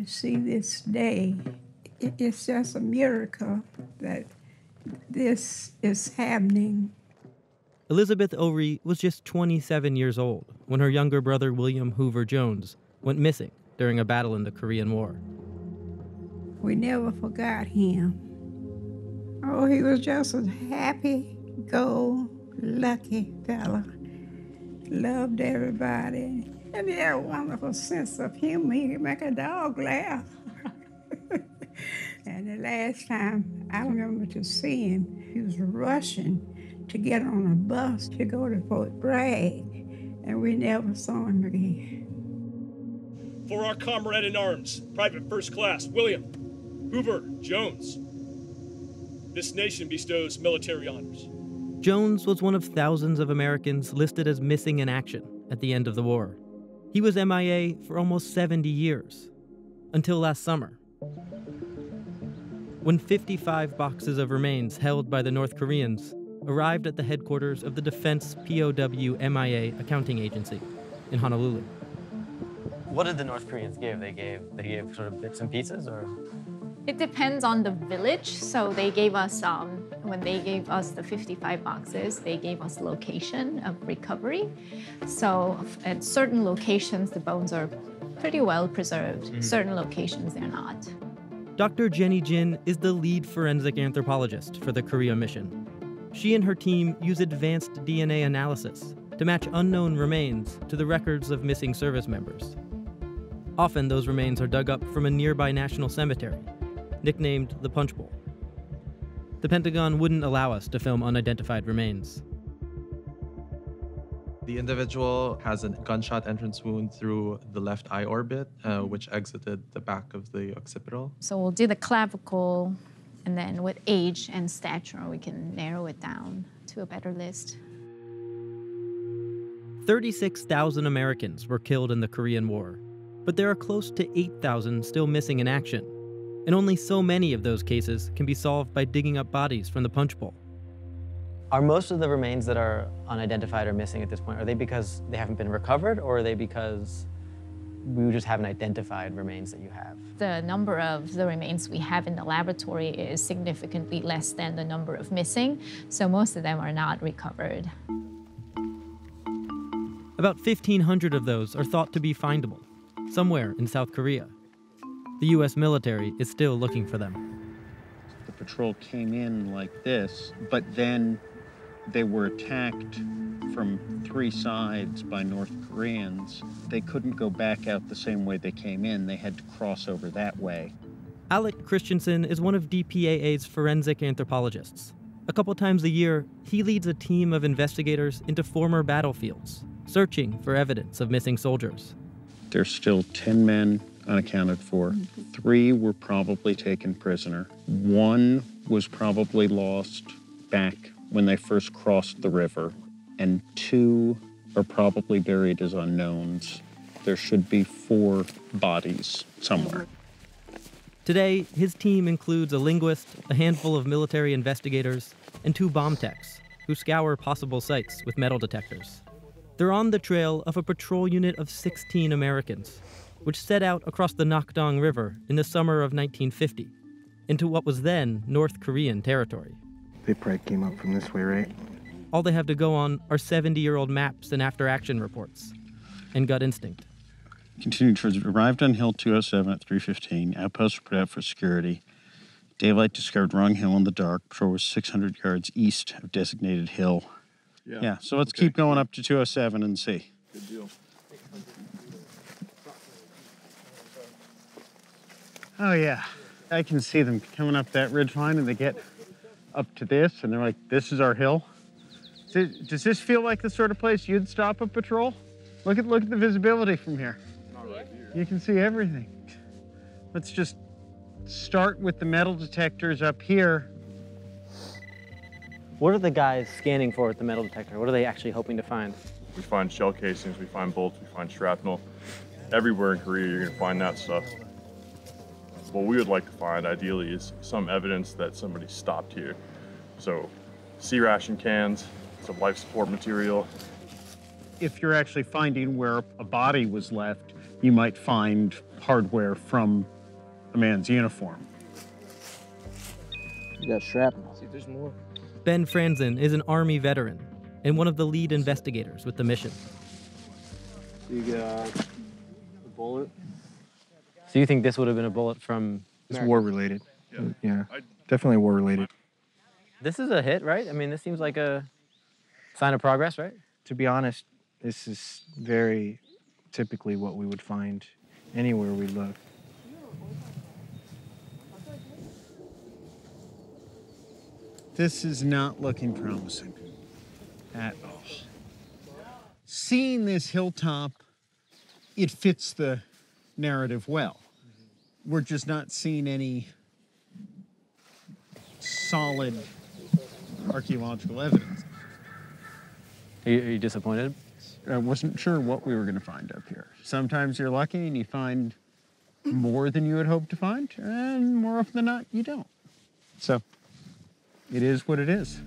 to see this day. It's just a miracle that this is happening. Elizabeth Ory was just 27 years old when her younger brother William Hoover Jones went missing during a battle in the Korean War. We never forgot him. Oh, he was just a happy-go-lucky fella. Loved everybody. And he had a wonderful sense of humor. He could make a dog laugh. And the last time I remember to see him, he was rushing to get on a bus to go to Fort Bragg, and we never saw him again. For our comrade in arms, Private First Class William Hoover Jones, this nation bestows military honors. Jones was one of thousands of Americans listed as missing in action at the end of the war. He was MIA for almost 70 years, until last summer, when 55 boxes of remains held by the North Koreans arrived at the headquarters of the Defense POW MIA accounting agency in Honolulu. What did the North Koreans give? They gave sort of bits and pieces, or? It depends on the village. So they gave us, when they gave us the 55 boxes, they gave us location of recovery. So at certain locations, the bones are pretty well preserved. Certain locations, they're not. Dr. Jenny Jin is the lead forensic anthropologist for the Korea mission. She and her team use advanced DNA analysis to match unknown remains to the records of missing service members. Often those remains are dug up from a nearby national cemetery, nicknamed the Punch Bowl. The Pentagon wouldn't allow us to film unidentified remains. The individual has a gunshot entrance wound through the left eye orbit, which exited the back of the occipital. So we'll do the clavicle, and then with age and stature, we can narrow it down to a better list. 36,000 Americans were killed in the Korean War, but there are close to 8,000 still missing in action. And only so many of those cases can be solved by digging up bodies from the Punch Bowl. Are most of the remains that are unidentified or missing at this point, are they because they haven't been recovered, or are they because we just haven't identified remains that you have? The number of the remains we have in the laboratory is significantly less than the number of missing, so most of them are not recovered. About 1,500 of those are thought to be findable, somewhere in South Korea. The U.S. military is still looking for them. The patrol came in like this, but then they were attacked from 3 sides by North Koreans. They couldn't go back out the same way they came in. They had to cross over that way. Alec Christensen is one of DPAA's forensic anthropologists. A couple times a year, he leads a team of investigators into former battlefields, searching for evidence of missing soldiers. There's still 10 men unaccounted for. 3 were probably taken prisoner. 1 was probably lost back when they first crossed the river, and 2 are probably buried as unknowns. There should be 4 bodies somewhere. Today, his team includes a linguist, a handful of military investigators, and 2 bomb techs who scour possible sites with metal detectors. They're on the trail of a patrol unit of 16 Americans, which set out across the Nakdong River in the summer of 1950, into what was then North Korean territory. They probably came up from this way, right? All they have to go on are 70-year-old maps and after-action reports, and gut instinct. Continued towards, arrived on Hill 207 at 3:15. Outposts were put out for security. Daylight discovered wrong hill in the dark. Patrol was 600 yards east of designated hill. Yeah, so let's keep going up to 207 and see. Good deal. Oh, yeah. I can see them coming up that ridge line, and they get up to this, and they're like, this is our hill. Does this feel like the sort of place you'd stop a patrol? Look at the visibility from here. Not right here. You can see everything. Let's just start with the metal detectors up here. What are the guys scanning for with the metal detector? What are they actually hoping to find? We find shell casings, we find bolts, we find shrapnel. Everywhere in Korea, you're gonna find that stuff. What we would like to find, ideally, is some evidence that somebody stopped here. So, sea ration cans, some life support material. If you're actually finding where a body was left, you might find hardware from the man's uniform. You got shrapnel. See, there's more. Ben Franzen is an Army veteran and one of the lead investigators with the mission. So you got a bullet. So you think this would have been a bullet from... It's war-related. Yeah, definitely war-related. This is a hit, right? I mean, this seems like a sign of progress, right? To be honest, this is very typically what we would find anywhere we look. This is not looking promising at all. Seeing this hilltop, it fits the narrative well. We're just not seeing any solid archaeological evidence. Are you disappointed? I wasn't sure what we were going to find up here. Sometimes you're lucky and you find more than you had hoped to find, and more often than not, you don't. So, it is what it is.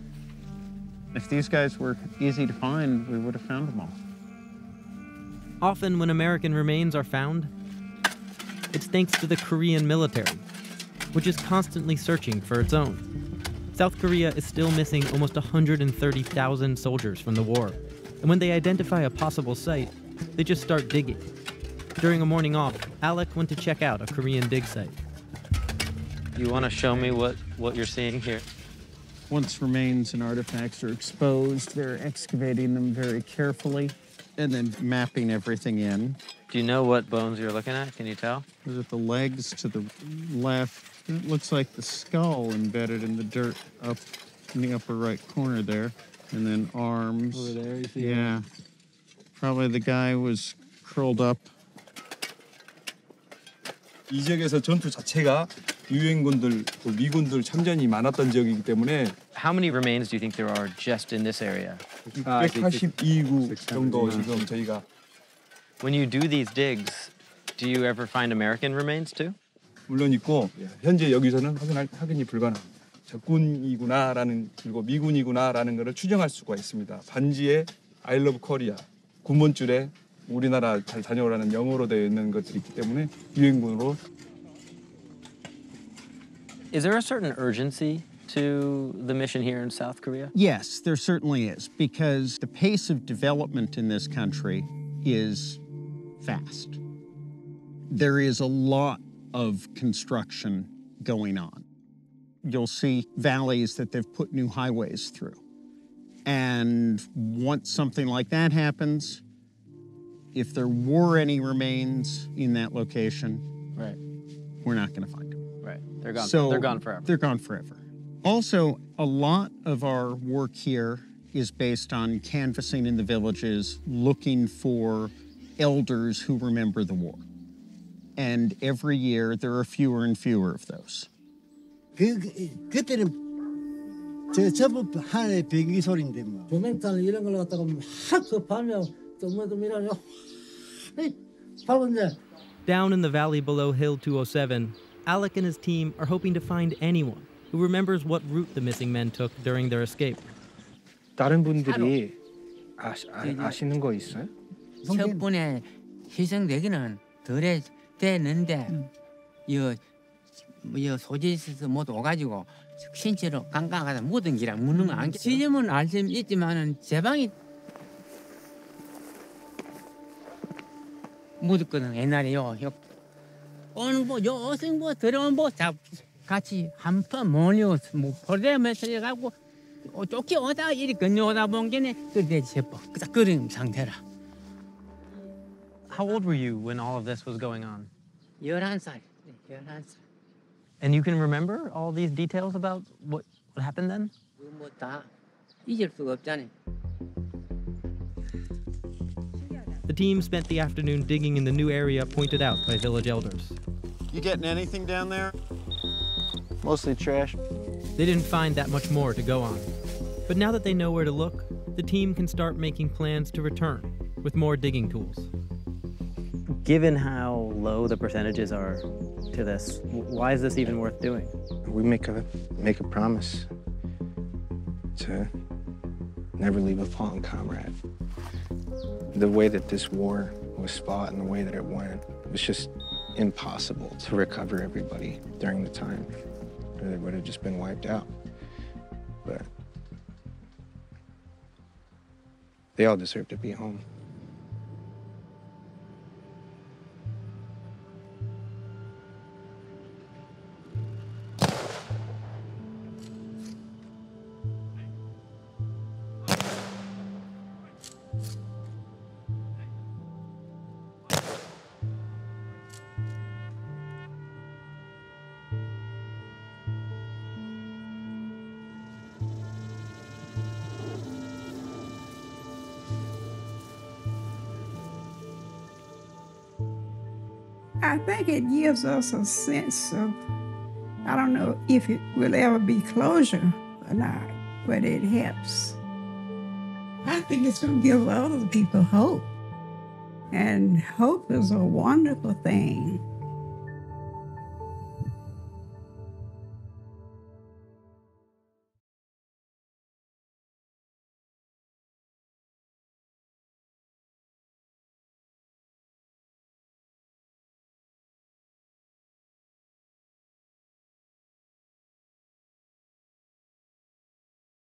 If these guys were easy to find, we would have found them all. Often when American remains are found, it's thanks to the Korean military, which is constantly searching for its own. South Korea is still missing almost 130,000 soldiers from the war. And when they identify a possible site, they just start digging. During a morning off, Alec went to check out a Korean dig site. You want to show me what you're seeing here? Once remains and artifacts are exposed, they're excavating them very carefully and then mapping everything in. Do you know what bones you're looking at? Can you tell? Those are the legs to the left. It looks like the skull embedded in the dirt up in the upper right corner there. And then arms. Over there, you see? Yeah. Probably the guy was curled up. 이 지역에서 전투 자체가 유엔군들, 미군들 참전이 많았던 지역이기 때문에 How many remains do you think there are just in this area? 182구 정도 지금 저희가 When you do these digs, do you ever find American remains too? 물론 있고 현재 여기서는 확인이 불가능합니다. 적군이구나라는 그리고 미군이구나라는 것을 추정할 수가 있습니다. 반지에 I love Korea 군번줄에 우리나라 잘 다녀오라는 영어로 되어 있는 것들이 있기 때문에 유엔군으로. Is there a certain urgency to the mission here in South Korea? Yes, there certainly is, because the pace of development in this country is fast. There is a lot of construction going on. You'll see valleys that they've put new highways through. And once something like that happens, if there were any remains in that location, Right. we're not going to find them. Right. They're gone. So they're gone forever. They're gone forever. Also, a lot of our work here is based on canvassing in the villages, looking for elders who remember the war. And every year, there are fewer and fewer of those. 그때는 전부 하나의 배기 소리인데 뭐. 조명탄 이런 걸 갖다가 막 급하면 또뭐이라요. Down in the valley below Hill 207, Alec and his team are hoping to find anyone who remembers what route the missing men took during their escape. 다른 분들이 아시는 거 있어요? 첫 번에 희생되기는 덜 됐는데 이 소지에서 못 오가지고 신체로 깡깡하다 묻은 기랑 묻는 거 안. 지금은 알 수 있지만은 제 방이 묻었거든 옛날에요. 오늘 요 어생 들어온 같이 한판 몰려서 포대면서 가고 쫓겨오다 이리 건너오다 본 게네 그때 제법 그런 상태라. How old were you when all of this was going on? 11살. And you can remember all these details about what happened then? 뭐 다 잊을 수가 없잖아요. The team spent the afternoon digging in the new area pointed out by village elders. You getting anything down there? Mostly trash. They didn't find that much more to go on. But now that they know where to look, the team can start making plans to return with more digging tools. Given how low the percentages are to this, why is this even worth doing? We make a promise to never leave a fallen comrade. The way that this war was fought and the way that it went was just impossible to recover everybody during the time, or they would have just been wiped out. But they all deserve to be home. I think it gives us a sense of, I don't know if it will ever be closure or not, but it helps. I think it's going to give other people hope. And hope is a wonderful thing.